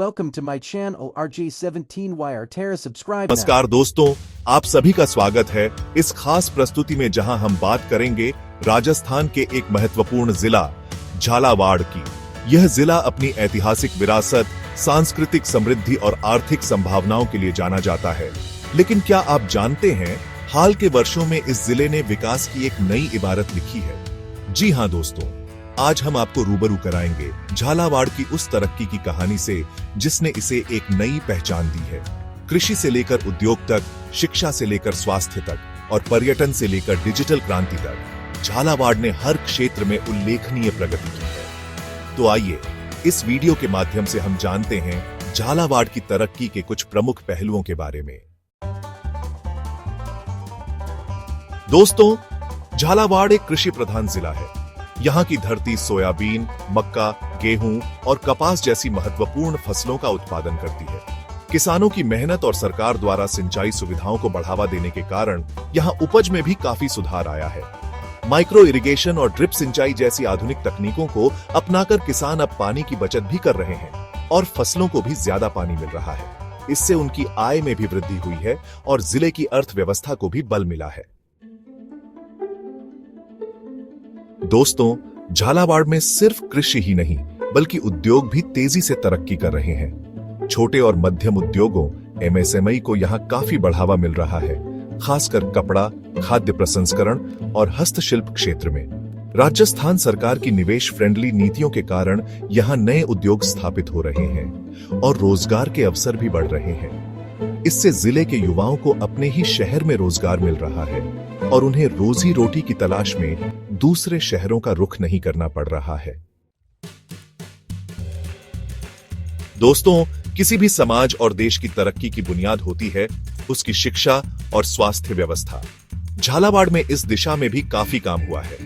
Welcome to my channel RJ17YR Terra. Subscribe now. नमस्कार दोस्तों, आप सभी का स्वागत है इस खास प्रस्तुति में जहां हम बात करेंगे राजस्थान के एक महत्वपूर्ण जिला झालावाड़ की। यह जिला अपनी ऐतिहासिक विरासत, सांस्कृतिक समृद्धि और आर्थिक संभावनाओं के लिए जाना जाता है। लेकिन क्या आप जानते हैं, हाल के वर्षों में इस जिले ने विकास की एक नई इबारत लिखी है। जी हाँ दोस्तों, आज हम आपको रूबरू कराएंगे झालावाड़ की उस तरक्की की कहानी से जिसने इसे एक नई पहचान दी है। कृषि से लेकर उद्योग तक, शिक्षा से लेकर स्वास्थ्य तक और पर्यटन से लेकर डिजिटल क्रांति तक झालावाड़ ने हर क्षेत्र में उल्लेखनीय प्रगति की है। तो आइए इस वीडियो के माध्यम से हम जानते हैं झालावाड़ की तरक्की के कुछ प्रमुख पहलुओं के बारे में। दोस्तों, झालावाड़ एक कृषि प्रधान जिला है। यहाँ की धरती सोयाबीन, मक्का, गेहूं और कपास जैसी महत्वपूर्ण फसलों का उत्पादन करती है। किसानों की मेहनत और सरकार द्वारा सिंचाई सुविधाओं को बढ़ावा देने के कारण यहाँ उपज में भी काफी सुधार आया है। माइक्रो इरिगेशन और ड्रिप सिंचाई जैसी आधुनिक तकनीकों को अपनाकर किसान अब पानी की बचत भी कर रहे हैं और फसलों को भी ज्यादा पानी मिल रहा है। इससे उनकी आय में भी वृद्धि हुई है और जिले की अर्थव्यवस्था को भी बल मिला है। दोस्तों, झालावाड़ में सिर्फ कृषि ही नहीं बल्कि उद्योग भी तेजी से तरक्की कर रहे हैं। छोटे और मध्यम उद्योगों MSME को यहाँ काफी बढ़ावा मिल रहा है, खासकर कपड़ा, खाद्य प्रसंस्करण और हस्तशिल्प क्षेत्र में। राजस्थान सरकार की निवेश फ्रेंडली नीतियों के कारण यहाँ नए उद्योग स्थापित हो रहे हैं और रोजगार के अवसर भी बढ़ रहे हैं। इससे जिले के युवाओं को अपने ही शहर में रोजगार मिल रहा है और उन्हें रोजी रोटी की तलाश में दूसरे शहरों का रुख नहीं करना पड़ रहा है। दोस्तों, किसी भी समाज और देश की तरक्की की बुनियाद होती है उसकी शिक्षा और स्वास्थ्य व्यवस्था। झालावाड़ में इस दिशा में भी काफी काम हुआ है।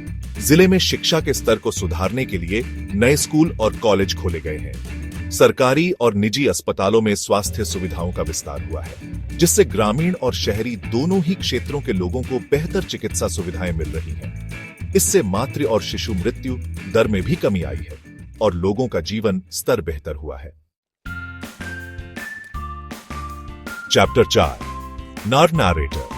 जिले में शिक्षा के स्तर को सुधारने के लिए नए स्कूल और कॉलेज खोले गए हैं। सरकारी और निजी अस्पतालों में स्वास्थ्य सुविधाओं का विस्तार हुआ है, जिससे ग्रामीण और शहरी दोनों ही क्षेत्रों के लोगों को बेहतर चिकित्सा सुविधाएं मिल रही हैं। इससे मातृ और शिशु मृत्यु दर में भी कमी आई है और लोगों का जीवन स्तर बेहतर हुआ है। Chapter 4, narrator.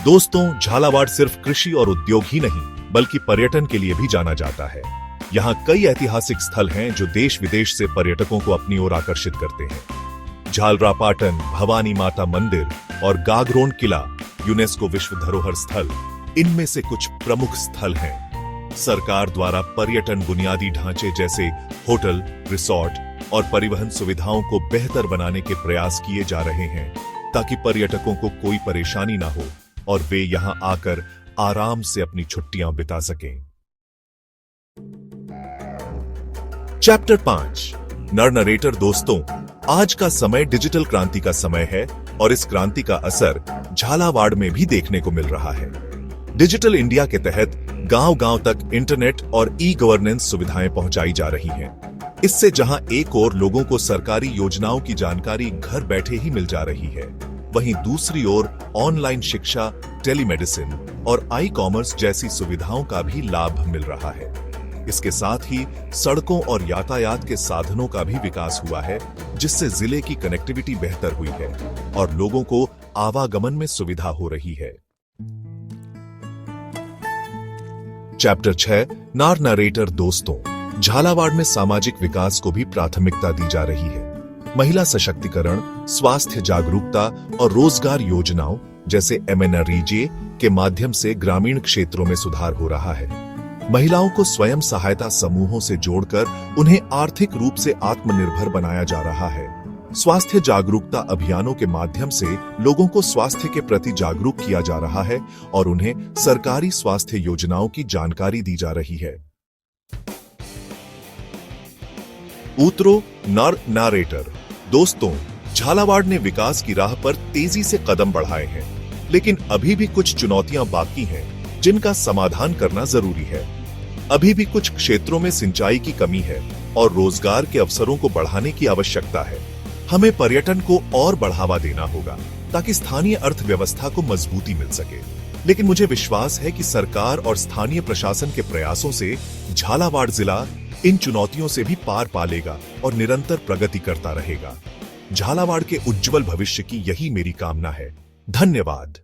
दोस्तों, झालावाड़ सिर्फ कृषि और उद्योग ही नहीं बल्कि पर्यटन के लिए भी जाना जाता है। यहाँ कई ऐतिहासिक स्थल हैं जो देश विदेश से पर्यटकों को अपनी ओर आकर्षित करते हैं। झालरापाटन, भवानी माता मंदिर और गागरोन किला यूनेस्को विश्व धरोहर स्थल इनमें से कुछ प्रमुख स्थल हैं। सरकार द्वारा पर्यटन बुनियादी ढांचे जैसे होटल, रिसोर्ट और परिवहन सुविधाओं को बेहतर बनाने के प्रयास किए जा रहे हैं ताकि पर्यटकों को कोई परेशानी ना हो और वे यहां आकर आराम से अपनी छुट्टियां बिता सकें। Chapter 5, narrator. दोस्तों, आज का समय डिजिटल क्रांति का समय है और इस क्रांति का असर झालावाड़ में भी देखने को मिल रहा है। डिजिटल इंडिया के तहत गांव-गांव तक इंटरनेट और ई-गवर्नेंस सुविधाएं पहुंचाई जा रही हैं। इससे जहां एक ओर लोगों को सरकारी योजनाओं की जानकारी घर बैठे ही मिल जा रही है, वहीं दूसरी ओर ऑनलाइन शिक्षा, टेलीमेडिसिन और ई-कॉमर्स जैसी सुविधाओं का भी लाभ मिल रहा है। इसके साथ ही सड़कों और यातायात के साधनों का भी विकास हुआ है, जिससे जिले की कनेक्टिविटी बेहतर हुई है और लोगों को आवागमन में सुविधा हो रही है। Chapter 6, narrator. दोस्तों, झालावाड़ में सामाजिक विकास को भी प्राथमिकता दी जा रही है। महिला सशक्तिकरण, स्वास्थ्य जागरूकता और रोजगार योजनाओं जैसे MNREGA के माध्यम से ग्रामीण क्षेत्रों में सुधार हो रहा है। महिलाओं को स्वयं सहायता समूहों से जोड़कर उन्हें आर्थिक रूप से आत्मनिर्भर बनाया जा रहा है। स्वास्थ्य जागरूकता अभियानों के माध्यम से लोगों को स्वास्थ्य के प्रति जागरूक किया जा रहा है और उन्हें सरकारी स्वास्थ्य योजनाओं की जानकारी दी जा रही है। उत्तरो नरेटर। दोस्तों, झालावाड़ ने विकास की राह पर तेजी से कदम बढ़ाए हैं, लेकिन अभी भी कुछ चुनौतियां बाकी हैं जिनका समाधान करना जरूरी है। अभी भी कुछ क्षेत्रों में सिंचाई की कमी है और रोजगार के अवसरों को बढ़ाने की आवश्यकता है। हमें पर्यटन को और बढ़ावा देना होगा ताकि स्थानीय अर्थव्यवस्था को मजबूती मिल सके। लेकिन मुझे विश्वास है कि सरकार और स्थानीय प्रशासन के प्रयासों से झालावाड़ जिला इन चुनौतियों से भी पार पा लेगा और निरंतर प्रगति करता रहेगा। झालावाड़ के उज्जवल भविष्य की यही मेरी कामना है। धन्यवाद।